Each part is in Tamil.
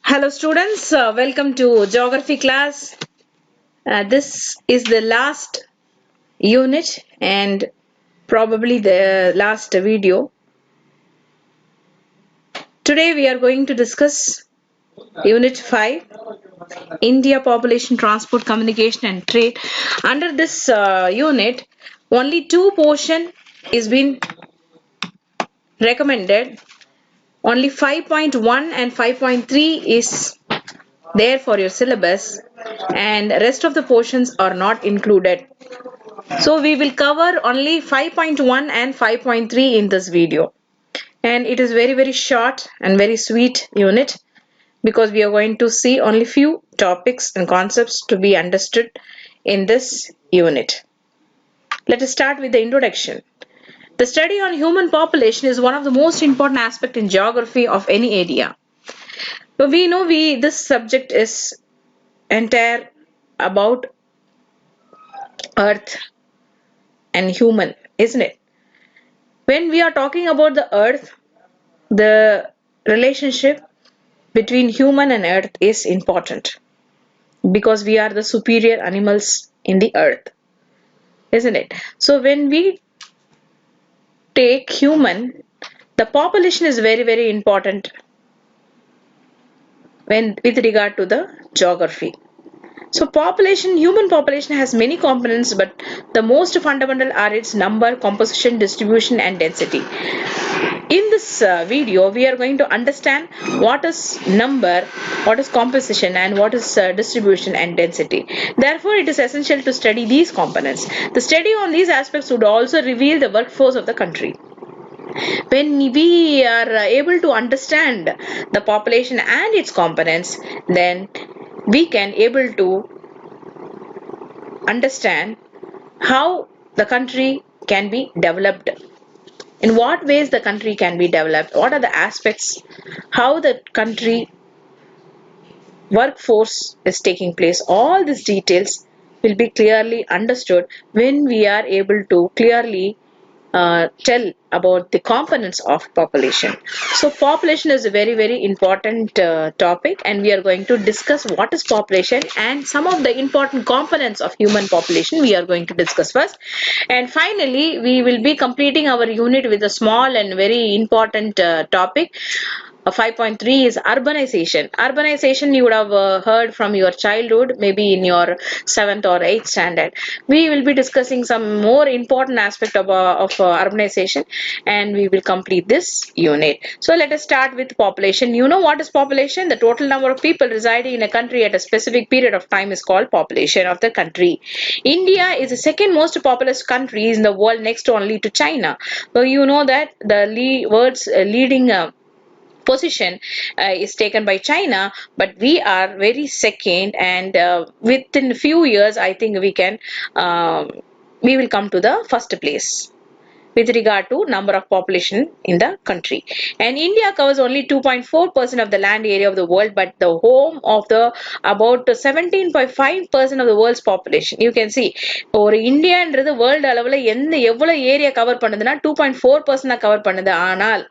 Hello students, welcome to geography class. This is the last unit and probably the last video. Today we are going to discuss unit 5, India population, transport, communication and trade. Under this unit, only two portion is been recommended. Only 5.1 and 5.3 is there for your syllabus and rest of the portions are not included. So we will cover only 5.1 and 5.3 in this video. And it is very short and very sweet unit because we are going to see only few topics and concepts to be understood in this unit. Let us start with the introduction. The study on human population is one of the most important aspects in geography of any area. But we know this subject is entire about earth and human, isn't it? When we are talking about the earth, the relationship between human and earth is important because we are the superior animals in the earth, isn't it? So when we take human, the population is very important when with regard to the geography. So human population has many components, but the most fundamental are its number, composition, distribution and density. In this video, we are going to understand what is number, what is composition and what is distribution and density. Therefore, it is essential to study these components. The study on these aspects would also reveal the workforce of the country. When we are able to understand the population and its components, then we can able to understand how the country can be developed, in what ways the country can be developed, what are the aspects, how the country workforce is taking place. All these details will be clearly understood when we are able to clearly tell about the components of population. So population is a very important topic, and we are going to discuss what is population and some of the important components of human population we are going to discuss first. And finally, we will be completing our unit with a small and very important topic. 5.3 is urbanization. Urbanization you would have heard from your childhood, maybe in your 7th or 8th standard. We will be discussing some more important aspect of urbanization, and we will complete this unit. So let us start with population. You know what is population? The total number of people residing in a country at a specific period of time is called population of the country. India is the second most populous country in the world, next only to China. So you know that the world's leading position is taken by China, but we are very second, and within a few years I think we will come to the first place with regard to number of population in the country. And India covers only 2.4% of the land area of the world, but the home of the about 17.5% of the world's population. You can see ஒரு இந்தியான்றது வேர்ல்டு அளவுல எவ்வளவு ஏரியா கவர் பண்ணுதுன்னா 2.4% தான் கவர் பண்ணுது. ஆனால்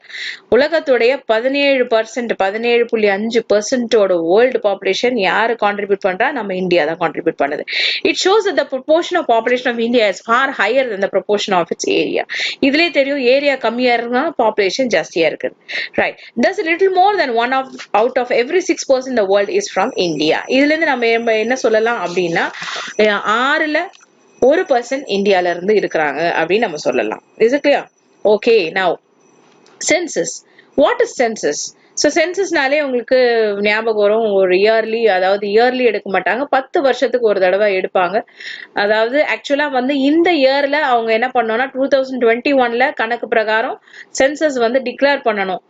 உலகத்துடைய 17.5% வேர்ல்டு பாப்புலேஷன் யாரு கான்ட்ரிபியூட் பண்றா? நம்ம இந்தியா தான் கான்ட்ரிபியூட் பண்ணுது. It shows that the proportion of population of India is far higher than the proportion of its area. இதுலயே தெரியும் ஏரியா கம்மியா இருந்தா பாப்புலேஷன் ஜாஸ்தியா இருக்கு. Right. Thus a little more than one out of every 6% in the world is from India. இதுல இருந்து நம்ம என்ன சொல்லலாம் அப்படின்னா 6ல 1% இந்தியால இருந்து இருக்கிறாங்க அப்படின்னு நம்ம சொல்லலாம். Is it clear? Okay, now census. What is census? So சென்சஸ்னாலே உங்களுக்கு ஞாபகம் வரும், ஒரு இயர்லி எடுக்க மாட்டாங்க, 10 வருஷத்துக்கு ஒரு தடவை எடுப்பாங்க. அதாவது ஆக்சுவலா இந்த இயர்ல அவங்க என்ன பண்ணோம்னா 2021ல கணக்கு பிரகாரம் சென்சஸ் டிக்ளேர் பண்ணணும்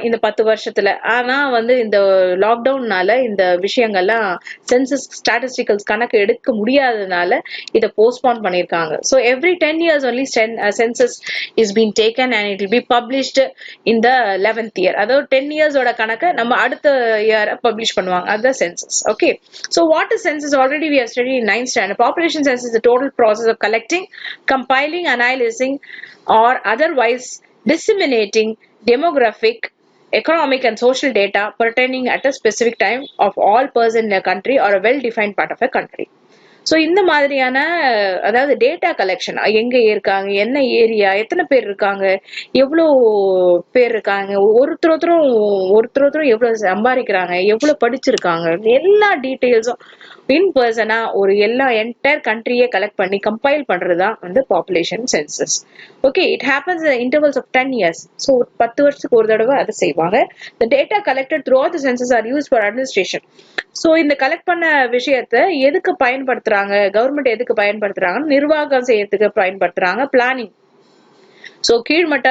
இந்த 10 வருஷத்துல. ஆனா இந்த லாக்டவுன்னால இந்த விஷயங்கள்லாம் சென்சஸ் ஸ்டாட்டிஸ்டிக்கல்ஸ் கணக்கு எடுக்க முடியாததுனால இதை போஸ்ட்போன் பண்ணிருக்காங்க. So every 10 years only census is being taken and it will be published in the 11th year. அதாவது 10 years கணக்கை நம்ம அடுத்த இயர் பப்ளிஷ் பண்ணுவாங்க. அதுதான் census. Okay, so what is census? Already we have studied in 9th standard. Population census is the total process of collecting, compiling, analyzing or otherwise disseminating demographic economic and social data pertaining at a specific time of all persons in a country or a well-defined part of a country. So இந்த மாதிரியான அதாவது டேட்டா கலெக்ஷன் எங்க இருக்காங்க, என்ன ஏரியா, எத்தனை பேர் இருக்காங்க, எவ்வளோ பேர் இருக்காங்க, ஒருத்தரும் எவ்வளவு சம்பாதிக்கிறாங்க, எவ்வளவு படிச்சிருக்காங்க, எல்லா டீட்டெயில்ஸும் இன் பர்சனா ஒரு எல்லா என்டையர் கண்ட்ரியை கலெக்ட் பண்ணி கம்பைல் பண்றதுதான் வந்து population census. Okay, it happens intervals of 10 years. So 10 வருஷத்துக்கு ஒரு தடவை அதை செய்வாங்க. The data collected throughout the census are used for administration. So இந்த கலெக்ட் பண்ண விஷயத்தை எதுக்கு பயன்படுத்துறாங்க, கவர்மெண்ட் எதுக்கு பயன்படுத்துறாங்க, நிர்வாகம் செய்யறதுக்கு பயன்படுத்துறாங்க, பிளானிங். ஸோ கீழ்மட்ட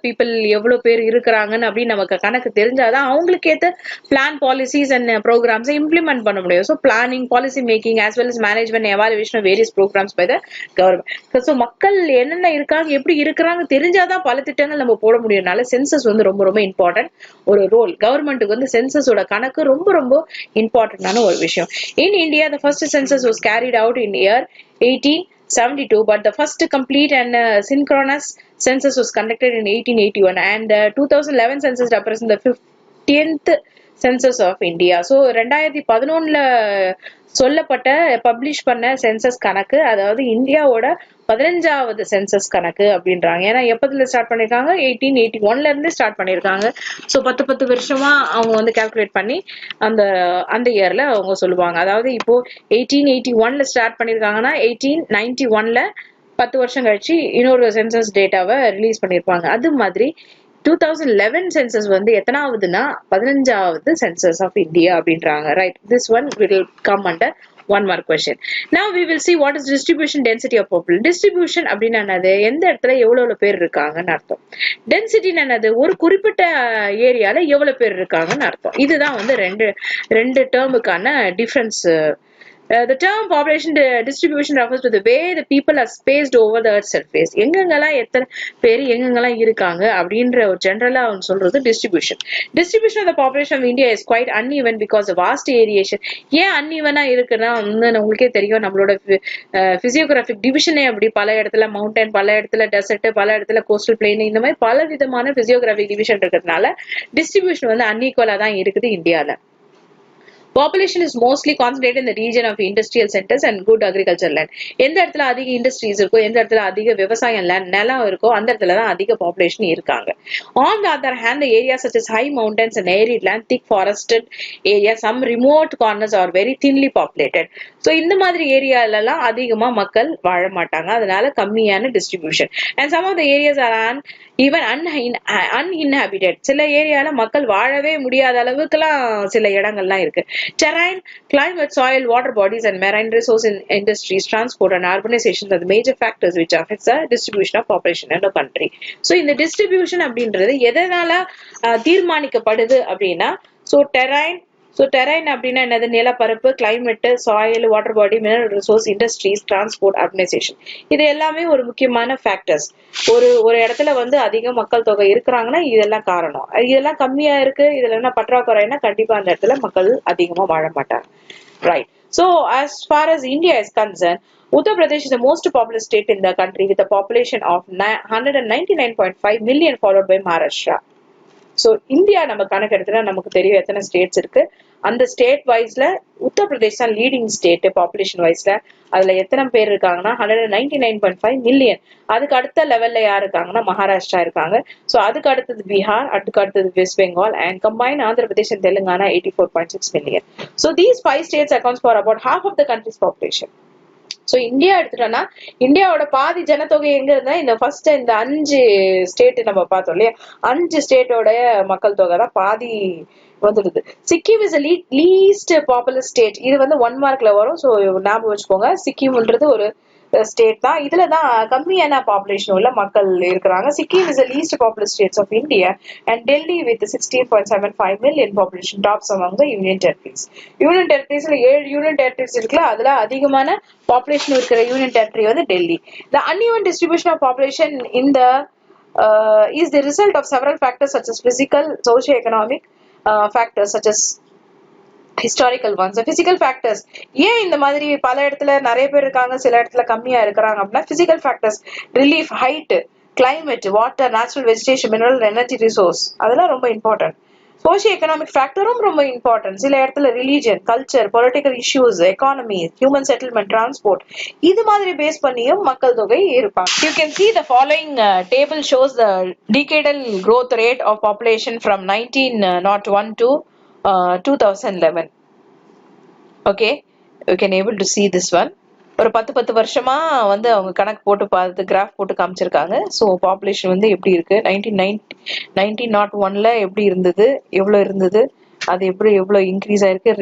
பீப்புள் எவ்வளவு பேர் இருக்கிறாங்கன்னு அப்படின்னு நமக்கு கணக்கு தெரிஞ்சாதான் அவங்களுக்கு ஏற்ற பிளான், பாலிசிஸ் அண்ட் ப்ரோக்ராம்ஸை இம்ப்ளிமெண்ட் பண்ண முடியும். So planning, policy making as well as management, evaluation of various programs by the government. So மக்கள் என்னென்ன இருக்காங்க, எப்படி இருக்கிறாங்க தெரிஞ்சாதான் பல திட்டங்கள் நம்ம போட முடியும்னால சென்சஸ் வந்து ரொம்ப ரொம்ப இம்பார்ட்டன்ட் ஒரு ரோல். கவர்மெண்ட்டுக்கு வந்து சென்சஸோட கணக்கு ரொம்ப ரொம்ப இம்பார்ட்டன்டான ஒரு விஷயம். In India the first census was carried out in year 1872, but the first complete and synchronous census was conducted in 1881, and 2011 census represents the 50th census of India. So 2011ல சொல்லப்பட்ட பப்ளிஷ் பண்ண சென்சஸ் கணக்கு, அதாவது இந்தியாவோட 15வது சென்சஸ் கணக்கு அப்படின்றாங்க. ஏன்னா எப்பத்துல ஸ்டார்ட் பண்ணிருக்காங்க, 1881ல இருந்து ஸ்டார்ட் பண்ணிருக்காங்க. ஸோ 10 வருஷமா அவங்க வந்து கால்குலேட் பண்ணி அந்த இயர்ல அவங்க சொல்லுவாங்க. அதாவது இப்போ 1881ல ஸ்டார்ட் பண்ணிருக்காங்கன்னா 1891ல 10 வருஷம் கழிச்சு இன்னொரு சென்சஸ் டேட்டாவை ரிலீஸ் பண்ணிருப்பாங்க. அது மாதிரி 2011 சென்சஸ் வந்து எத்தனாவதுன்னா 15வது சென்சஸ் ஆஃப் இந்தியா அப்படின்றாங்க. Right, this one will come under one more question. Now we will see what is distribution density of population. Distribution அப்படின்னா என்னது, எந்த இடத்துல எவ்வளவு பேர் இருக்காங்கன்னு அர்த்தம். டென்சிட்டி என்னது, ஒரு குறிப்பிட்ட ஏரியால எவ்வளவு பேர் இருக்காங்கன்னு அர்த்தம். இதுதான் வந்து ரெண்டு டேர்முக்கான difference. The term population distribution refers to the way the people are spaced over the earth's surface. எங்கெங்கெல்லாம் எத்தனை பேர் எங்கெங்கெல்லாம் இருக்காங்க அப்படின்ற ஒரு ஜெனரலா அவங்க சொல்றது distribution. Distribution of the population of India is quite uneven because of vast variation. ஏன் அன்இவனா இருக்குன்னா உங்களுக்கே தெரியும், நம்மளோட பிசியோகிராபிக் டிவிஷனே அப்படி. பல இடத்துல மவுண்டன், பல இடத்துல டெசர்ட், பல இடத்துல கோஸ்டல் பிளெயின், இந்த மாதிரி பல விதமான பிசியோகிராபிக் டிவிஷன் இருக்கிறதுனால டிஸ்ட்ரிபியூஷன் வந்து அன்இக்குவலா தான் இருக்குது இந்தியால. Population is mostly concentrated in the region of industrial centers and good agricultural land. எந்த இடத்துல அதிக இண்டஸ்ட்ரீஸ் இருக்கோ, எந்த இடத்துல அதிக விவசாயம் நிலம் இருக்கோ, அந்த இடத்துல தான் அதிக பாப்புலேஷன் இருக்காங்க. On the other hand, the areas such as high mountains and arid land, thick forested areas, some remote corners are very thinly populated. So இந்த மாதிரி ஏரியாலலாம் அதிகமா மக்கள் வாழ மாட்டாங்க, அதனால கம்மியான distribution. And some of the areas are even uninhabited. சில ஏரியால மக்கள் வாழவே முடியாத அளவுக்குலாம் சில இடங்கள்லாம் இருக்கு. Terrain, climate, soil, water bodies and marine resource industries, transport and urbanization are the major factors which affects the distribution of population in a country. So இந்த distribution அப்படின்றது எதனால தீர்மானிக்கப்படுது அப்படின்னா, terrain அப்படின்னா என்னது, நிலப்பரப்பு, climate, soil, water body, mineral resource, industries, transport, organisation, இது எல்லாமே ஒரு முக்கியமான ஃபேக்டர்ஸ். ஒரு இடத்துல வந்து அதிக மக்கள் தொகை இருக்கிறாங்கன்னா இதெல்லாம் காரணம். இதெல்லாம் கம்மியா இருக்கு, இதுல என்ன பற்றாக்குறைன்னா கண்டிப்பா அந்த இடத்துல மக்கள் அதிகமா வாழ மாட்டாங்க. Right. So as far as India is concerned, Uttar Pradesh is the most populous state in the country with a population of 199.5 million, followed by Maharashtra. So India நம்ம கணக்கு எடுத்துனா நமக்கு தெரியும் எத்தனை ஸ்டேட்ஸ் இருக்கு. அந்த ஸ்டேட் வைஸ்ல உத்தரப்பிரதேஷ் தான் லீடிங் ஸ்டேட் பாப்புலேஷன் வைஸ்ல. அதுல எத்தனை பேர் இருக்காங்கன்னா 199.5 million. அதுக்கு அடுத்த லெவல்ல யார் இருக்காங்கன்னா மகாராஷ்டிரா இருக்காங்க. ஸோ அதுக்கு அடுத்தது பீகார், அதுக்கு அடுத்தது west Bengal, and combine Andhra Pradesh and Telangana 84.6 million. So these 5 states accounts for about half of the country's population. So India எடுத்துட்டோம்னா இந்தியாவோட பாதி ஜனத்தொகை எங்க இருந்தா இந்த ஃபர்ஸ்ட் இந்த 5 ஸ்டேட் நம்ம பார்த்தோம் இல்லையா, 5 ஸ்டேட்டோட மக்கள் தொகை தான் பாதி வந்துடுது. Sikkim is least popular state. இது வந்து 1 மார்க்ல வரும். ஸோ ஞாபகம் வச்சுக்கோங்க, சிக்கிம்ன்றது ஒரு ஸ்டேட் தான். இதுலதான் கம்மியான பாப்புலேஷன் உள்ள மக்கள் இருக்கிறாங்க. Sikkim is least popular states of India and Delhi with 16.75 million population tops among the union territories. Union டெரிட்டரிஸ்ல 7 யூனியன் டெரிட்டரிஸ் இருக்குல்ல, அதுல அதிகமான பாப்புலேஷன் இருக்கிற யூனியன் டெரிட்டரி வந்து Delhi. The uneven distribution of population in the is the result of several factors such as physical, socio-economic factors such as historical ones. Physical factors, ஏன் இந்த மாதிரி பல இடத்துல நிறைய பேர் இருக்காங்க, சில இடத்துல கம்மியா இருக்கிறாங்க அப்படின்னா physical factors, relief, height, climate, water, natural vegetation, mineral, energy resource, அதெல்லாம் ரொம்ப important. சோஷியோ எக்கனாமிக் ஃபேக்டரும் ரொம்ப இம்பார்ட்டன்ட். சில இடத்துல religion, culture, political issues, economy, human settlement, transport, இது மாதிரி பேஸ் பண்ணியும் மக்கள் தொகை இருப்பாங்க. You can see the following table shows the decadal growth rate of population from 1901 to 2011. Okay, you can able to see this one. ஒரு 10 வருஷமா வந்து அவங்க கணக்கு போட்டு பார்த்து கிராஃப் போட்டு காமிச்சிருக்காங்க. ஸோ பாப்புலேஷன் வந்து எப்படி இருக்கு, 1901ல எப்படி இருந்தது, எவ்வளோ இருந்தது, அது எவ்வளோ இன்க்ரீஸ் ஆயிருக்கு,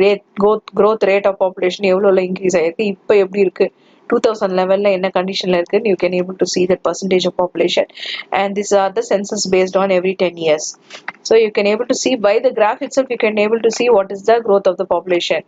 growth rate ஆஃப் பாப்புலேஷன் எவ்வளோ இன்க்ரீஸ் ஆயிருக்கு, இப்போ எப்படி இருக்கு, 2011ல என்ன கண்டிஷன்ல இருக்கு, you can able to see that percentage of population, and these are the census based on every 10 years. So you can able to see by the graph itself, you can able to see what is the growth of the population.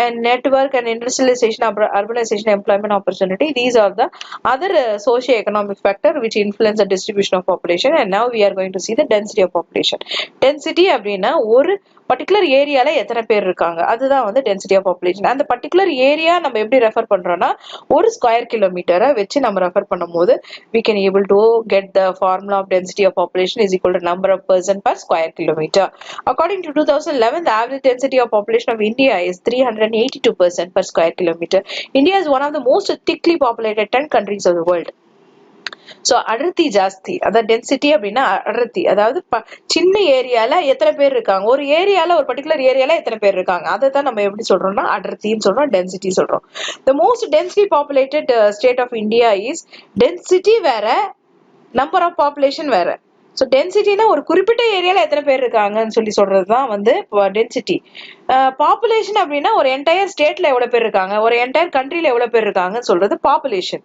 And network and industrialization, urbanization, employment opportunity, these are the other socio-economic factor which influence the distribution of population. And now we are going to see the density of population. Density அப்படின்னா ஒரு பர்டிகுலர் ஏரியால எத்தனை பேர் இருக்காங்க, அதுதான் வந்து டென்சிட்டி ஆஃப் பாப்புலேஷன். அந்த பர்டிகுலர் ஏரியா நம்ம எப்படி ரெஃபர் பண்றோம்னா, ஒரு ஸ்கொயர் கிலோமீட்டரை வச்சு நம்ம ரெஃபர் பண்ணும்போது we can able to get the formula of density of population is equal to number of person per square kilometer. According to 2011, the average density of population of India is 382% per square kilometer. India is one of the most thickly populated 10 countries of the world. So அடர்த்தி ஜாஸ்தி, அதாவது டென்சிட்டி அப்படின்னா அடர்த்தி, அதாவது சின்ன ஏரியால எத்தனை பேர் இருக்காங்க, ஒரு ஏரியால ஒரு பர்டிகுலர் ஏரியால எத்தனை பேர் இருக்காங்க, அதை தான் நம்ம எப்படி சொல்றோம்னா அடர்த்தின்னு சொல்றோம், டென்சிட்டி சொல்றோம். The most densely populated state of India is, density வேற, நம்பர் ஆஃப் பாப்புலேஷன் வேற. ஸோ டென்சிட்டினா ஒரு குறிப்பிட்ட ஏரியால எத்தனை பேர் இருக்காங்கன்னு சொல்லி சொல்றதுதான் வந்து டென்சிட்டி. பாப்புலேஷன் அப்படின்னா ஒரு என்டையர் ஸ்டேட்ல எவ்வளவு பேர் இருக்காங்க, ஒரு என்டையர் கண்ட்ரில எவ்வளவு பேர் இருக்காங்கன்னு சொல்றது பாப்புலேஷன்.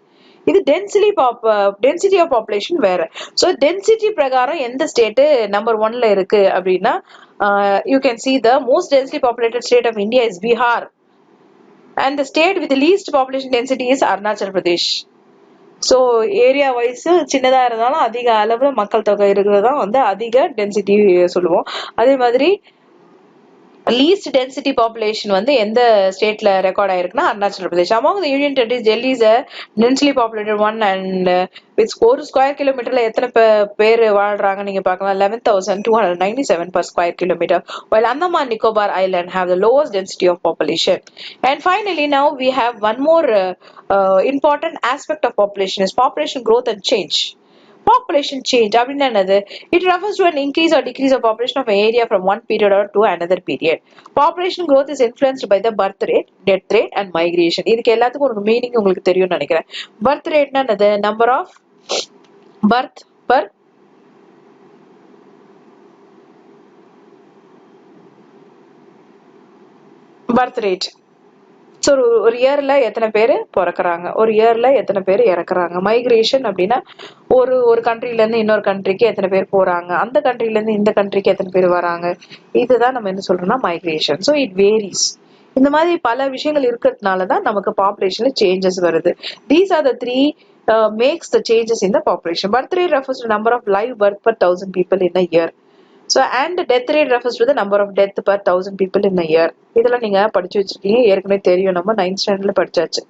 இது டென்சிட்டி ஆஃப் பாப்புலேஷன் வேற. ஸோ டென்சிட்டி பிரகாரம் எந்த ஸ்டேட் நம்பர் 1ல இருக்கு அப்படின்னா, you can see the most densely populated state of India is Bihar, and the state with the least population density is Arunachal Pradesh. So area wise சின்னதா இருந்தாலும் அதிக அளவுல மக்கள் தொகை இருக்கிறதா வந்து அதிக டென்சிட்டி சொல்லுவோம். அதே மாதிரி least density population வந்து எந்த ஸ்டேட்ல ரெக்கார்ட் ஆயிருக்குன்னா Arunachal Pradesh. among the union territories, Delhi is a densely populated one, and with ஒரு ஸ்கொயர் கிலோமீட்டர்ல எத்தனை பேர் வாழ்றாங்க நீங்க பார்க்கலாம், 11,297 per square kilometer, while Andaman Nicobar Island have the lowest density of population. And finally, now we have one more important aspect of population is population growth and change. Population change அப்படின்னா என்னது? It refers to an increase or decrease of population of an area from one period or to another period. Population growth is influenced by the birth rate, death rate and migration. இதுக்கு எல்லாத்துக்கும் ஒரு மீனிங் உங்களுக்கு தெரியும்னு நினைக்கிறேன். Birth rateனா என்னது? Number of birth per birth rate. So ஒரு இயர்ல எத்தனை பேர் பிறக்கிறாங்க, ஒரு இயர்ல எத்தனை பேர் இறக்குறாங்க. மைக்ரேஷன் அப்படின்னா ஒரு கண்ட்ரில இருந்து இன்னொரு கண்ட்ரிக்கு எத்தனை பேர் போறாங்க, அந்த கண்ட்ரில இருந்து இந்த கண்ட்ரிக்கு எத்தனை பேர் வராங்க, இதுதான் நம்ம என்ன சொல்றோம்னா மைக்ரேஷன். So it varies. இந்த மாதிரி பல விஷயங்கள் இருக்கிறதுனாலதான் நமக்கு பாப்புலேஷன்ல சேஞ்சஸ் வருது. These are the three makes the changes in the population. Birth rate refers to number of live birth per 1,000 people in a year. So and death rate refers to the number of death per 1,000 people in a year. இதெல்லாம் நீங்க படிச்சு வச்சிருக்கீங்க, ஏற்கனவே தெரியும், நம்ம 9th standardல படிச்சாச்சு.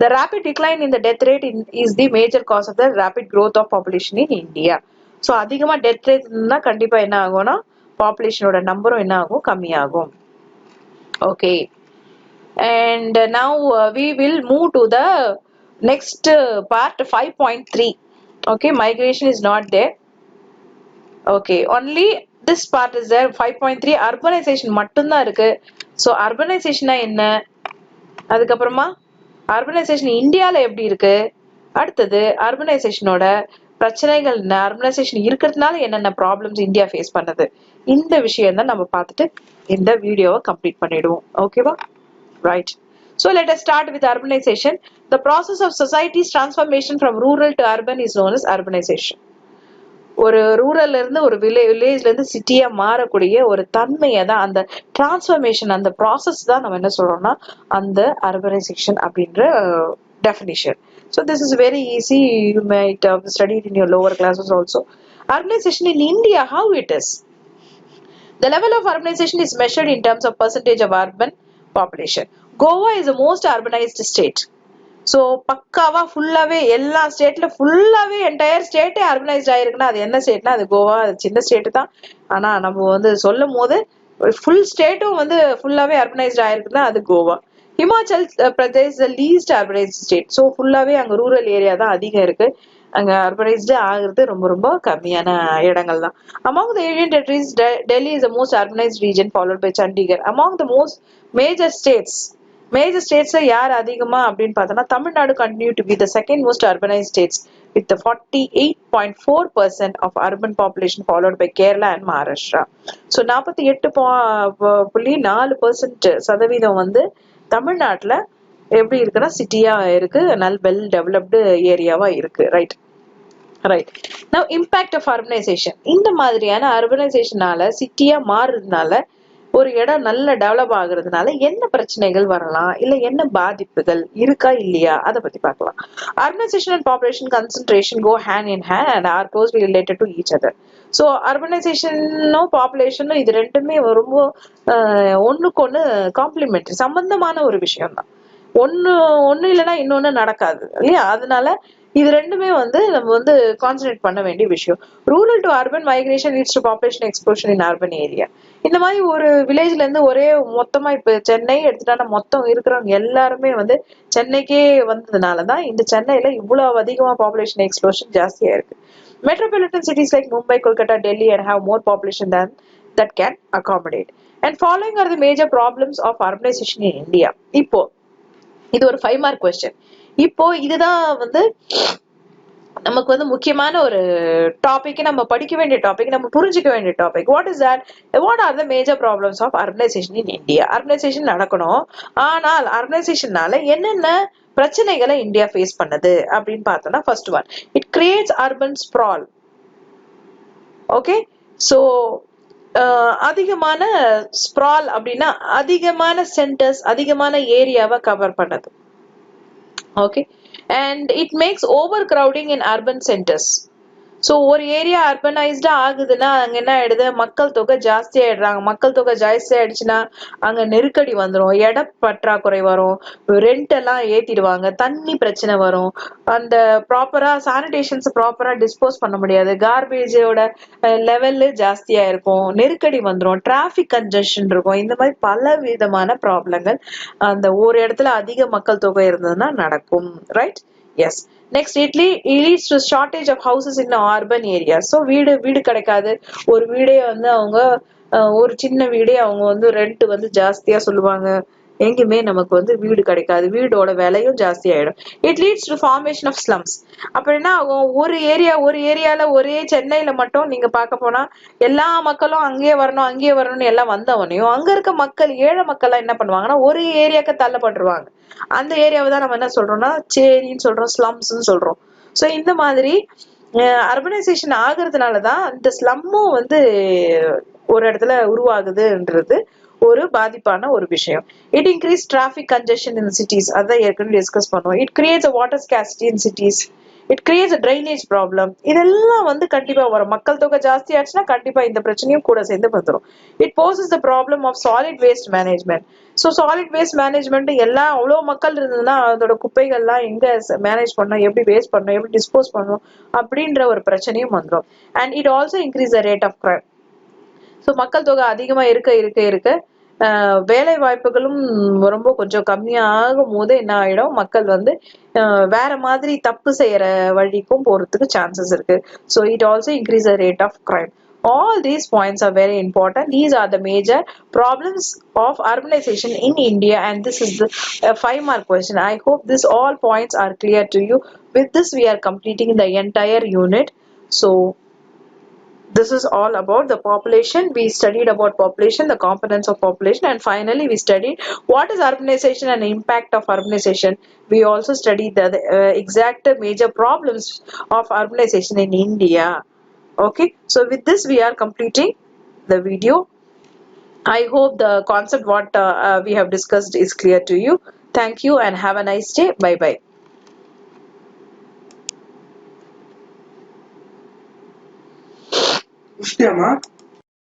The rapid decline in the death rate is the major cause of the rapid growth of population in India. So அதிகமா death rate இருந்தா கண்டிப்பா என்ன ஆகும்னா பாப்புலேஷனோட நம்பரும் என்ன ஆகும், கம்மியாகும். Okay, and now we will move to the next part 5.3. Okay, migration is not there. Okay, only this part is there. 5.3 urbanization மட்டும்தான் இருக்கு. ஸோ அர்பனைசேஷனா என்ன, அதுக்கப்புறமா அர்பனைசேஷன் இந்தியால எப்படி இருக்கு, அடுத்தது அர்பனைசேஷனோட பிரச்சனைகள் என்ன, அர்பனைசேஷன் இருக்கிறதுனால என்னென்ன ப்ராப்ளம்ஸ் இந்தியா ஃபேஸ் பண்ணுது, இந்த விஷயம் தான் நம்ம பார்த்துட்டு இந்த வீடியோவை கம்ப்ளீட் பண்ணிடுவோம். ஓகேவா? Right. So let us start with urbanization. The process of society's transformation from rural to urban is known as urbanization. ஒரு ரூரல்ல இருந்து ஒரு வில்லேஜ்ல இருந்து சிட்டியா மாறக்கூடிய ஒரு தன்மையை தான், அந்த டிரான்ஸ்ஃபர்மேஷன், அந்த ப்ராசஸ் தான் நம்ம என்ன சொல்றோம்னா அந்த அர்பனைசேஷன் அப்படின்ற definition. So this is very easy. You might have studied in your lower classes also. Urbanization in India, how it is? The level of urbanization is measured in terms of percentage of urban population. Goa is the most urbanized state. So பக்காவா ஃபுல்லாவே எல்லா ஸ்டேட்ல ஃபுல்லாவே என்டையர் ஸ்டேட்டே அர்பனைஸ்ட் ஆயிருக்குன்னா அது என்ன ஸ்டேட்னா அது கோவா. அது சின்ன ஸ்டேட் தான், ஆனா நம்ம வந்து சொல்லும் போது ஃபுல் ஸ்டேட்டும் வந்து ஃபுல்லாவே அர்பனைஸ்ட் ஆயிருக்குன்னா அது Goa. Himachal Pradesh least urbanised state. So ஃபுல்லாவே அங்க ரூரல் ஏரியா தான் அதிகம் இருக்கு. அங்க அர்பனைஸ்டு ஆகுறது ரொம்ப ரொம்ப கம்மியான இடங்கள் தான். Among the Union territories, Delhi is the most urbanized region, followed by Chandigarh. Among the most major states, யார் அதிகமா அப்படின்னு பார்த்தோம்னா Tamil Nadu continue to be the second most urbanized states with the 48.4% of urban population, followed by Kerala and Maharashtra. So 48.4% வந்து தமிழ்நாட்டுல எப்படி இருக்குன்னா சிட்டியா இருக்கு, நல்ல வெல் டெவலப்டு ஏரியாவா இருக்கு. Right. Now impact of urbanisation. இந்த மாதிரியான அர்பனைசேஷனால சிட்டியா மாறுறதுனால ஒரு இடம் நல்ல டெவலப் ஆகுறதுனால என்ன பிரச்சனைகள் வரலாம், இல்ல என்ன பாதிப்புகள் இருக்கா இல்லையா, அதை பத்தி பார்க்கலாம். Urbanisation and population concentration go hand in hand and are closely related to each other. So அர்பனைசேஷனும் பாப்புலேஷனும் இது ரெண்டுமே ரொம்ப ஒண்ணுக்கு ஒண்ணு காம்ப்ளிமெண்ட்ரி, சம்பந்தமான ஒரு விஷயம் தான். ஒண்ணு இல்லைன்னா இன்னொன்னு நடக்காது இல்லையா. அதனால இது ரெண்டுமே வந்து நம்ம வந்து கான்சென்ட்ரேட் பண்ண வேண்டிய விஷயம். Rural to urban migration leads to population explosion in urban area. இந்த மாதிரி ஒரு வில்லேஜ்ல இருந்து ஒரே மொத்தமா இப்ப சென்னை எடுத்துட்டா மொத்தம் இருக்கிறவங்க எல்லாருமே வந்து சென்னைக்கே வந்ததுனாலதான் இந்த சென்னையில இவ்வளவு அதிகமா பாப்புலேஷன் எக்ஸ்ப்ளோஷன் ஜாஸ்தியா இருக்கு. Metropolitan cities like Mumbai, Kolkata, Delhi and have more population than that can accommodate. And following are the major problems of urbanization in India. இப்போ இது ஒரு 5 மார்க் கொஸ்டின். இப்போ இதுதான் வந்து நமக்கு வந்து முக்கியமான ஒரு டாபிக், நம்ம படிக்க வேண்டிய டாபிக், நம்ம புரிஞ்சுக்க வேண்டிய topic. What is that? What are the major problems of urbanisation in India? Urbanisation நடக்கணும், ஆனால் அர்பனைசேஷனால என்னென்ன பிரச்சனைகளை இந்தியா ஃபேஸ் பண்ணுது அப்படின்னு பார்த்தோம்னா, first one, it creates urban sprawl. Okay, so அதிகமான ஸ்ப்ரால் அப்படின்னா அதிகமான சென்டர்ஸ், அதிகமான ஏரியாவை கவர் பண்ணது. Okay, and it makes overcrowding in urban centers. So ஒரு ஏரியா அர்பனைஸ்டா ஆகுதுன்னா அங்க என்ன ஆயிடுது, மக்கள் தொகை ஜாஸ்தி ஆயிடுறாங்க. மக்கள் தொகை ஜாஸ்தி ஆயிடுச்சுன்னா அங்க நெருக்கடி வந்துடும், இட பற்றாக்குறை வரும், ரெண்ட் எல்லாம் ஏத்திடுவாங்க, தண்ணி பிரச்சனை வரும், அந்த ப்ராப்பரா சானிடேஷன்ஸ் ப்ராப்பரா டிஸ்போஸ் பண்ண முடியாது, கார்பேஜோட லெவல் ஜாஸ்தியா இருக்கும், நெருக்கடி வந்துடும், டிராபிக் கன்ஜெஷன் இருக்கும். இந்த மாதிரி பல விதமான ப்ராப்ளங்கள் அந்த ஒரு இடத்துல அதிக மக்கள் தொகை இருந்ததுன்னா நடக்கும். Right? Yes. Next, it leads to shortage of houses in urban areas. So வீடு கிடைக்காது. ஒரு வீடே வந்து அவங்க ஒரு சின்ன வீடே அவங்க வந்து ரெண்ட் வந்து ஜாஸ்தியா சொல்லுவாங்க. எங்குமே நமக்கு வந்து வீடு கிடைக்காது, வீடோட விலையும் ஜாஸ்தி ஆயிடும். It leads to formation of slums. அப்படின்னா ஒரு ஏரியால ஒரே சென்னையில மட்டும் நீங்க பார்க்க போனா எல்லா மக்களும் அங்கேயே வரணும்னு எல்லாம் வந்தவனையும் அங்க இருக்க மக்கள், ஏழை மக்கள் என்ன பண்ணுவாங்கன்னா ஒரு ஏரியாவுக்கு தள்ளப்பட்டுருவாங்க. அந்த ஏரியாவை தான் நம்ம என்ன சொல்றோம்னா சேரின்னு சொல்றோம், ஸ்லம்ஸ்ன்னு சொல்றோம். ஸோ இந்த மாதிரி அர்பனைசேஷன் ஆகுறதுனாலதான் இந்த ஸ்லம்மும் வந்து ஒரு இடத்துல உருவாகுதுன்றது ஒரு பாதிப்பான ஒரு விஷயம். It increase traffic congestion in cities, அதான் ஏற்கனவே டிஸ்கஸ் பண்ணுவோம். It creates water scarcity in cities. It creates drainage problem. இதெல்லாம் வந்து கண்டிப்பா வரும். மக்கள் தொகை ஜாஸ்தி ஆச்சுன்னா கண்டிப்பா இந்த பிரச்சனையும் கூட சேர்ந்து வந்துடும். It poses the problem of solid waste management. So solid waste management எல்லாம் அவ்வளோ மக்கள் இருந்ததுன்னா அதோட குப்பைகள்லாம் எங்க மேனேஜ் பண்ணணும், எப்படி வேஸ்ட் பண்ணணும், எப்படி டிஸ்போஸ் பண்ணணும் அப்படின்ற ஒரு பிரச்சனையும் வந்துடும். And it also increase the rate of crime. So மக்கள் தொகை அதிகமா இருக்க வேலை வாய்ப்புகளும் ரொம்ப கொஞ்சம் கம்மியாகும் போது என்ன ஆயிடும், மக்கள் வந்து வேற மாதிரி தப்பு செய்யற வழிக்கும் போறதுக்கு சான்சஸ் இருக்கு. So it also increase the rate of crime. All these points are very important. These are the major problems of urbanization in India, and this is the 5 mark question. I hope this all points are clear to you. With this we are completing the entire unit. So this is all about the population. We studied about population, the components of population, and finally we studied what is urbanization and impact of urbanization. We also studied the exact major problems of urbanization in India. Okay, so with this we are completing the video. I hope the concept what we have discussed is clear to you. Thank you and have a nice day. Bye bye. Ushtiama